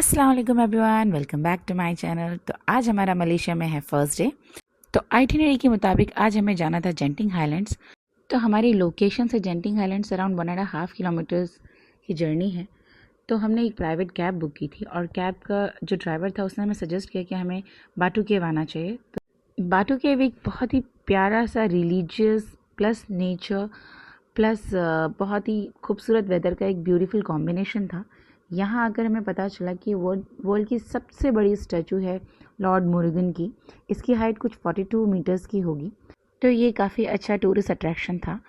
अस्सलाम वालेकुम everyone, welcome back to my channel. तो आज हमारा मलेशिया में है फर्स्ट डे। तो आइटिनरी के मुताबिक आज हमें जाना था जेंटिंग हाईलैंड्स। तो हमारी लोकेशन से जेंटिंग हाईलैंड्स अराउंड 1.5 किलोमीटर्स की जर्नी है। तो हमने एक प्राइवेट कैब बुक की थी और कैब का जो ड्राइवर था उसने हमें सजेस्ट किया कि हमें बाटू केव आना चाहिए। तो बाटू केव एक बहुत ही प्यारा सा रिलीजियस प्लस नेचर प्लस बहुत ही खूबसूरत वेदर का एक ब्यूटीफुल कॉम्बिनेशन था। यहाँ आकर हमें पता चला कि वर्ल्ड की सबसे बड़ी स्टैचू है लॉर्ड मुरुगन की। इसकी हाइट कुछ 42 मीटर्स की होगी। तो ये काफ़ी अच्छा टूरिस्ट अट्रैक्शन था।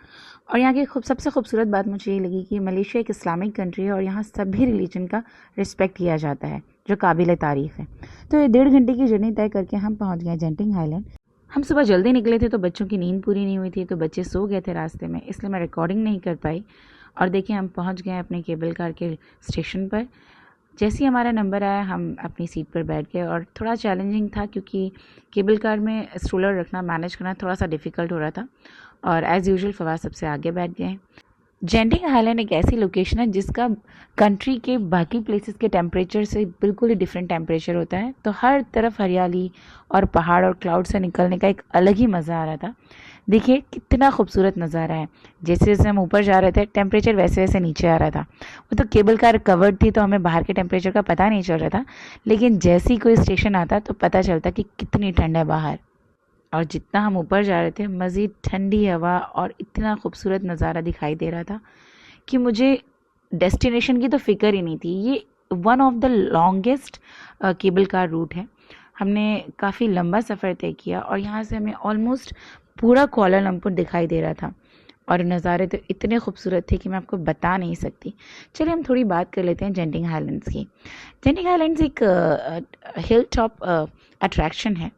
और यहाँ की सबसे खूबसूरत बात मुझे ये लगी कि मलेशिया एक इस्लामिक कंट्री है और यहाँ सभी रिलीजन का रिस्पेक्ट किया जाता है, जो काबिल तारीफ़ है। तो ये 1.5 घंटे की जर्नी तय करके हम पहुँच गए जेंटिंग हाईलैंड। हम सुबह जल्दी निकले थे तो बच्चों की नींद पूरी नहीं हुई थी, तो बच्चे सो गए थे रास्ते में, इसलिए मैं रिकॉर्डिंग नहीं कर पाई। और देखिए हम पहुंच गए अपने केबल कार के स्टेशन पर। जैसे ही हमारा नंबर आया हम अपनी सीट पर बैठ गए और थोड़ा चैलेंजिंग था क्योंकि केबल कार में स्ट्रोलर रखना मैनेज करना थोड़ा सा डिफ़िकल्ट हो रहा था। और एज़ यूजुअल फवाद सबसे आगे बैठ गए। जेंटिंग हाईलैंड एक ऐसी लोकेशन है जिसका कंट्री के बाकी प्लेसेस के टेम्परेचर से बिल्कुल ही डिफरेंट टेम्परेचर होता है। तो हर तरफ हरियाली और पहाड़ और क्लाउड से निकलने का एक अलग ही मज़ा आ रहा था। देखिए कितना खूबसूरत नज़ारा है। जैसे जैसे हम ऊपर जा रहे थे टेम्परेचर वैसे वैसे नीचे आ रहा था। वो तो केबल कार कवर्ड थी तो हमें बाहर के टेम्परेचर का पता नहीं चल रहा था, लेकिन जैसे ही कोई स्टेशन आता तो पता चलता कि कितनी ठंड है बाहर। और जितना हम ऊपर जा रहे थे मज़ीद ठंडी हवा और इतना खूबसूरत नज़ारा दिखाई दे रहा था कि मुझे डेस्टिनेशन की तो फ़िक्र ही नहीं थी। ये one of the longest cable car route है। हमने काफ़ी लंबा सफ़र तय किया और यहाँ से हमें ऑलमोस्ट पूरा कुआलालंपुर दिखाई दे रहा था और नज़ारे तो इतने खूबसूरत थे कि मैं आपको बता नहीं सकती। चलिए हम थोड़ी बात कर लेते हैं जेंटिंग हाईलैंड्स की। जेंटिंग हाईलैंड्स एक हिल टॉप अट्रैक्शन है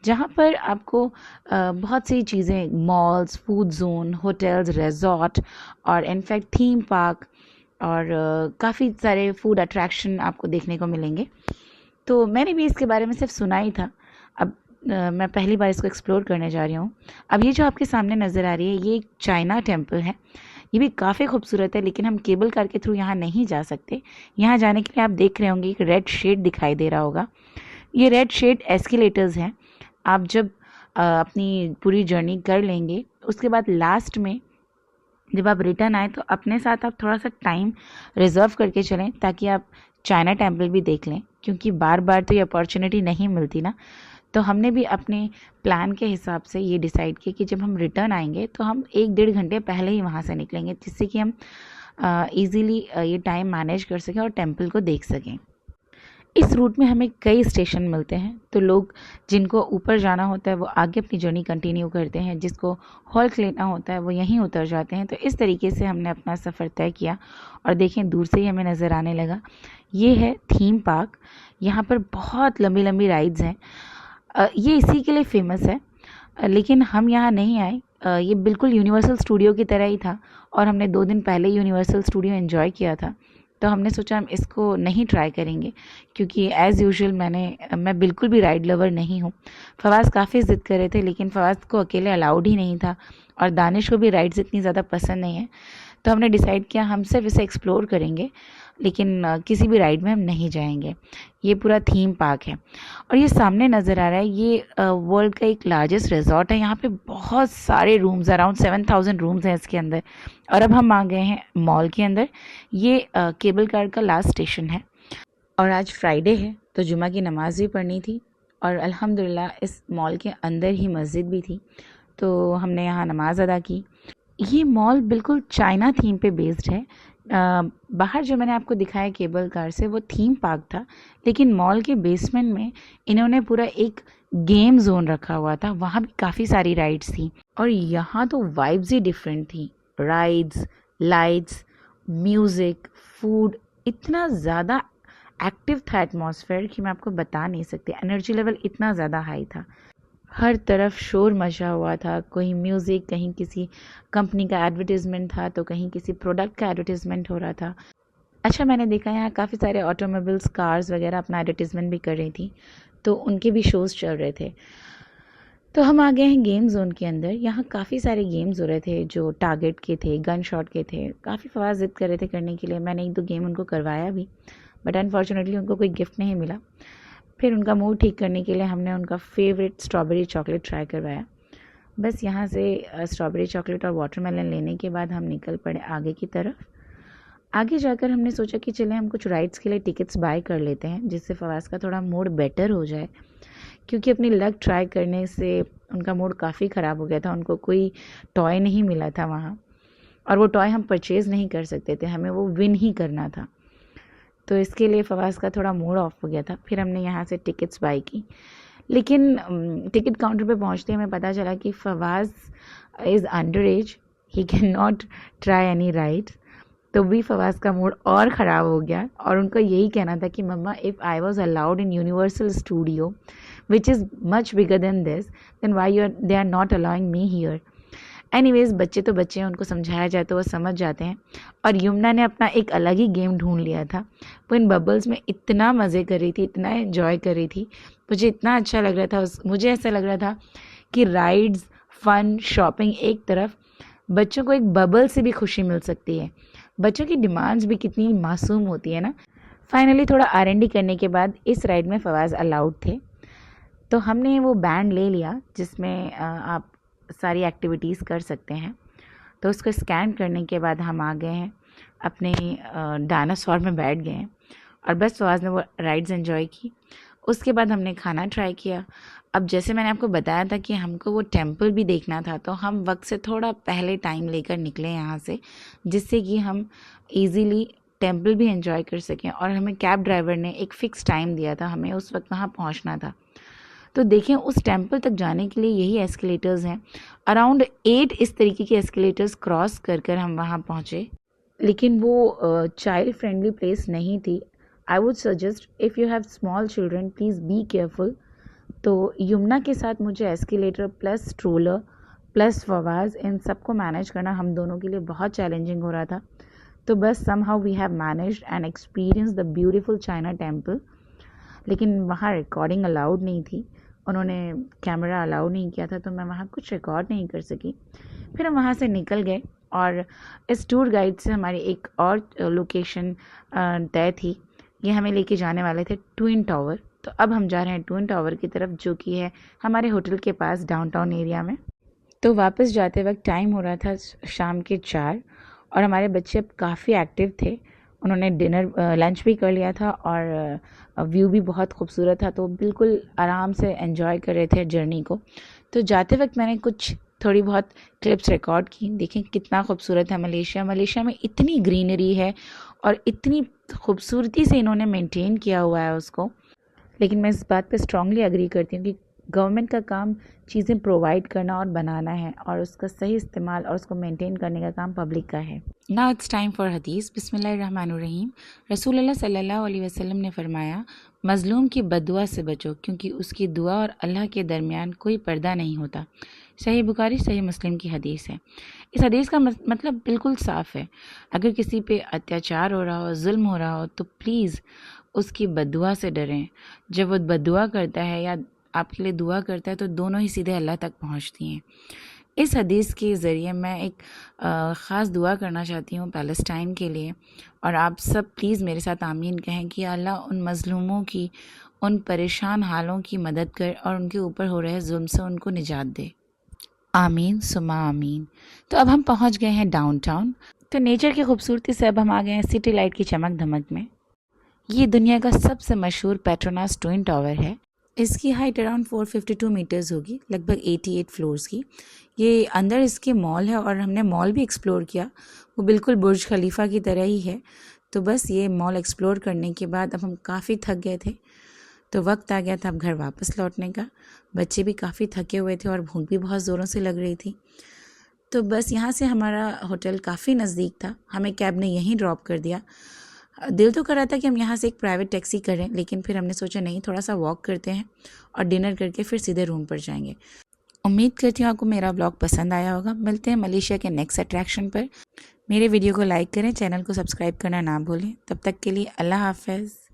जहाँ पर आपको बहुत सी चीज़ें, malls, food zone, hotels, resort और इनफैक्ट थीम पार्क और काफ़ी सारे फूड अट्रैक्शन आपको देखने को मिलेंगे। तो मैंने भी इसके बारे में सिर्फ सुना ही था। अब मैं पहली बार इसको एक्सप्लोर करने जा रही हूँ। अब ये जो आपके सामने नज़र आ रही है ये एक चाइना टेम्पल है। ये भी काफ़ी खूबसूरत है, लेकिन हम केबल कार के थ्रू यहाँ नहीं जा सकते। यहाँ जाने के लिए आप देख रहे होंगे एक रेड शेड दिखाई दे रहा होगा। ये रेड शेड एस्केलेटर्स हैं। आप जब अपनी पूरी जर्नी कर लेंगे उसके बाद लास्ट में जब आप रिटर्न आए तो अपने साथ आप थोड़ा सा टाइम रिजर्व करके चलें ताकि आप चाइना टेम्पल भी देख लें, क्योंकि बार बार तो ये अपॉर्चुनिटी नहीं मिलती ना। तो हमने भी अपने प्लान के हिसाब से ये डिसाइड किया कि जब हम रिटर्न आएंगे तो हम 1-1.5 घंटे पहले ही वहाँ से निकलेंगे, जिससे कि हम ईज़िली ये टाइम मैनेज कर सकें और टेम्पल को देख सकें। इस रूट में हमें कई स्टेशन मिलते हैं, तो लोग जिनको ऊपर जाना होता है वो आगे अपनी जर्नी कंटिन्यू करते हैं, जिसको हॉल्ट लेना होता है वो यहीं उतर जाते हैं। तो इस तरीके से हमने अपना सफ़र तय किया और देखें दूर से ही हमें नज़र आने लगा ये है थीम पार्क। यहाँ पर बहुत लंबी लंबी राइड्स हैं। ये इसी के लिए फ़ेमस है, लेकिन हम यहाँ नहीं आए। ये बिल्कुल यूनिवर्सल स्टूडियो की तरह ही था और हमने 2 दिन पहले यूनिवर्सल स्टूडियो एंजॉय किया था। तो हमने सोचा हम इसको नहीं ट्राई करेंगे, क्योंकि एज़ यूजुअल मैं बिल्कुल भी राइड लवर नहीं हूँ। फवाद काफ़ी ज़िद कर रहे थे, लेकिन फवाद को अकेले अलाउड ही नहीं था और दानिश को भी राइड्स इतनी ज़्यादा पसंद नहीं है। तो हमने डिसाइड किया हम सिर्फ इसे एक्सप्लोर करेंगे, लेकिन किसी भी राइड में हम नहीं जाएंगे। ये पूरा थीम पार्क है और ये सामने नज़र आ रहा है ये वर्ल्ड का एक लार्जेस्ट रिजॉर्ट है। यहाँ पे बहुत सारे रूम्स, अराउंड 7,000 रूम्स हैं इसके अंदर। और अब हम आ गए हैं मॉल के अंदर। ये केबल कार का लास्ट स्टेशन है और आज फ्राइडे है तो जुमा की नमाज़ भी पढ़नी थी और अल्हम्दुलिल्लाह इस मॉल के अंदर ही मस्जिद भी थी, तो हमने यहाँ नमाज़ अदा की। ये मॉल बिल्कुल चाइना थीम पे बेस्ड है। बाहर जो मैंने आपको दिखाया केबल कार से वो थीम पार्क था, लेकिन मॉल के बेसमेंट में इन्होंने पूरा एक गेम जोन रखा हुआ था। वहाँ भी काफ़ी सारी राइड्स थी और यहाँ तो वाइब्स ही डिफरेंट थी। राइड्स, लाइट्स, म्यूज़िक, फूड, इतना ज़्यादा एक्टिव था एटमॉस्फेयर कि मैं आपको बता नहीं सकती। एनर्जी लेवल इतना ज़्यादा हाई था। हर तरफ शोर मचा हुआ था, कोई म्यूज़िक, कहीं किसी कंपनी का एडवर्टाइजमेंट था तो कहीं किसी प्रोडक्ट का एडवर्टाइजमेंट हो रहा था। अच्छा, मैंने देखा यहाँ काफ़ी सारे ऑटोमोबाइल्स, कार्स वगैरह अपना एडवर्टाइजमेंट भी कर रही थी, तो उनके भी शोज़ चल रहे थे। तो हम आ गए हैं गेम जोन के अंदर। यहाँ काफ़ी सारे गेम्स हो रहे थे जो टारगेट के थे, गन शॉट के थे। काफ़ी फवाद ज़िद कर रहे थे करने के लिए। मैंने 1-2 गेम उनको करवाया भी। बट अनफॉर्चुनेटली उनको कोई गिफ्ट नहीं मिला। फिर उनका मूड ठीक करने के लिए हमने उनका फेवरेट स्ट्रॉबेरी चॉकलेट ट्राई करवाया। बस यहाँ से स्ट्रॉबेरी चॉकलेट और वाटरमेलन लेने के बाद हम निकल पड़े आगे की तरफ। आगे जाकर हमने सोचा कि चलें हम कुछ राइड्स के लिए टिकट्स बाय कर लेते हैं, जिससे फवाज़ का थोड़ा मूड बेटर हो जाए, क्योंकि अपनी लक ट्राई करने से उनका मूड काफ़ी ख़राब हो गया था। उनको कोई टॉय नहीं मिला था वहाँ, और वो टॉय हम परचेज़ नहीं कर सकते थे, हमें वो विन ही करना था। तो इसके लिए फवाज़ का थोड़ा मूड ऑफ हो गया था। फिर हमने यहाँ से टिकट्स बाय की, लेकिन टिकट काउंटर पे पहुँचते हमें पता चला कि Fawaz is under age, he can not try any rides. तो भी फवाज़ का मूड और ख़राब हो गया, और उनका यही कहना था कि मम्मा, if I was allowed in Universal Studio which is much bigger than this, then why they are not allowing me here. Anyways, बच्चे तो बच्चे हैं, उनको समझाया जाए तो वो समझ जाते हैं। और यमुना ने अपना एक अलग ही गेम ढूंढ लिया था। वो इन बबल्स में इतना मज़े कर रही थी, इतना एंजॉय कर रही थी, मुझे इतना अच्छा लग रहा था। मुझे ऐसा लग रहा था कि राइड्स, फन, शॉपिंग एक तरफ, बच्चों को एक बबल से भी खुशी मिल सकती है। बच्चों की डिमांड्स भी कितनी मासूम होती है ना। फाइनली थोड़ा R&D करने के बाद इस राइड में फवाज़ अलाउड थे, तो हमने वो बैंड ले लिया जिसमें आप सारी एक्टिविटीज़ कर सकते हैं। तो उसको स्कैन करने के बाद हम आ गए हैं अपने डायनासोर में, बैठ गए हैं, और बस फवाज़ ने वो राइड्स एंजॉय की। उसके बाद हमने खाना ट्राई किया। अब जैसे मैंने आपको बताया था कि हमको वो टेम्पल भी देखना था, तो हम वक्त से थोड़ा पहले टाइम लेकर निकले यहाँ से, जिससे कि हम ईज़िली टेम्पल भी एंजॉय कर सकें। और हमें कैब ड्राइवर ने एक फ़िक्स टाइम दिया था, हमें उस वक्त वहाँ पहुँचना था। तो देखें, उस टेम्पल तक जाने के लिए यही एस्केलेटर्स हैं। अराउंड 8 इस तरीके के एस्केलेटर्स क्रॉस कर कर हम वहाँ पहुँचे, लेकिन वो चाइल्ड फ्रेंडली प्लेस नहीं थी। I would suggest, if you have small children, please be careful. तो यमुना के साथ मुझे एस्केलेटर प्लस स्ट्रोलर प्लस फवाज़, इन सबको मैनेज करना हम दोनों के लिए बहुत चैलेंजिंग हो रहा था। तो बस somehow we have managed and experience the beautiful China temple. लेकिन वहाँ रिकॉर्डिंग अलाउड नहीं थी, उन्होंने कैमरा अलाउ नहीं किया था, तो मैं वहाँ कुछ रिकॉर्ड नहीं कर सकी। फिर हम वहाँ से निकल गए, और इस टूर गाइड से हमारी एक और लोकेशन तय थी। ये हमें लेके जाने वाले थे ट्विन टावर। तो अब हम जा रहे हैं ट्विन टावर की तरफ, जो कि है हमारे होटल के पास डाउनटाउन एरिया में। तो वापस जाते वक्त टाइम हो रहा था शाम के 4, और हमारे बच्चे अब काफ़ी एक्टिव थे। उन्होंने लंच भी कर लिया था, और व्यू भी बहुत खूबसूरत था, तो बिल्कुल आराम से एंजॉय कर रहे थे जर्नी को। तो जाते वक्त मैंने कुछ थोड़ी बहुत क्लिप्स रिकॉर्ड की। देखें कितना खूबसूरत है मलेशिया। मलेशिया में इतनी ग्रीनरी है, और इतनी खूबसूरती से इन्होंने मेंटेन किया हुआ है उसको। लेकिन मैं इस बात पे स्ट्रांगली एग्री करती हूँ कि गवर्नमेंट का काम चीज़ें प्रोवाइड करना और बनाना है, और उसका सही इस्तेमाल और उसको मेंटेन करने का काम पब्लिक का है। नाउ इट्स टाइम फॉर हदीस। बिस्मिल्लाहिर्रहमानिर्रहीम। रसूलुल्लाह सल्लल्लाहु अलैहि वसल्लम ने फरमाया, मज़लूम की बद्दुआ से बचो, क्योंकि उसकी दुआ और अल्लाह के दरमियान कोई पर्दा नहीं होता। सही बुखारी, सही मुस्लिम की हदीस है। इस हदीस का मतलब बिल्कुल साफ़ है। अगर किसी पे अत्याचार हो रहा हो, जुल्म हो रहा हो, तो प्लीज़ उसकी बद्दुआ से डरें। जब वो बद्दुआ करता है या आपके लिए दुआ करता है, तो दोनों ही सीधे अल्लाह तक पहुंचती हैं। इस हदीस के ज़रिए मैं एक ख़ास दुआ करना चाहती हूँ पैलेस्टाइन के लिए, और आप सब प्लीज़ मेरे साथ आमीन कहें कि अल्लाह उन मज़लूमों की, उन परेशान हालों की मदद कर, और उनके ऊपर हो रहे जुल्म से उनको निजात दे। आमीन सुमा आमीन। तो अब हम पहुँच गए हैं डाउनटाउन। तो नेचर की खूबसूरती से अब हम आ गए हैं सिटी लाइट की चमक धमक में। ये दुनिया का सबसे मशहूर पेट्रोनास ट्विन टावर है। इसकी हाइट अराउंड 452 मीटर्स होगी, लगभग 88 फ्लोर्स की। ये अंदर इसके मॉल है, और हमने मॉल भी एक्सप्लोर किया। वो बिल्कुल बुर्ज खलीफा की तरह ही है। तो बस ये मॉल एक्सप्लोर करने के बाद अब हम काफ़ी थक गए थे, तो वक्त आ गया था अब घर वापस लौटने का। बच्चे भी काफ़ी थके हुए थे, और भूख भी बहुत ज़ोरों से लग रही थी। तो बस यहाँ से हमारा होटल काफ़ी नज़दीक था, हमें कैब ने यहीं ड्रॉप कर दिया। दिल तो कर रहा था कि हम यहाँ से एक प्राइवेट टैक्सी करें, लेकिन फिर हमने सोचा नहीं, थोड़ा सा वॉक करते हैं, और डिनर करके फिर सीधे रूम पर जाएंगे। उम्मीद करती हूँ आपको मेरा ब्लॉग पसंद आया होगा। मिलते हैं मलेशिया के नेक्स्ट अट्रैक्शन पर। मेरे वीडियो को लाइक करें, चैनल को सब्सक्राइब करना ना भूलें। तब तक के लिए अल्लाह हाफ़िज़।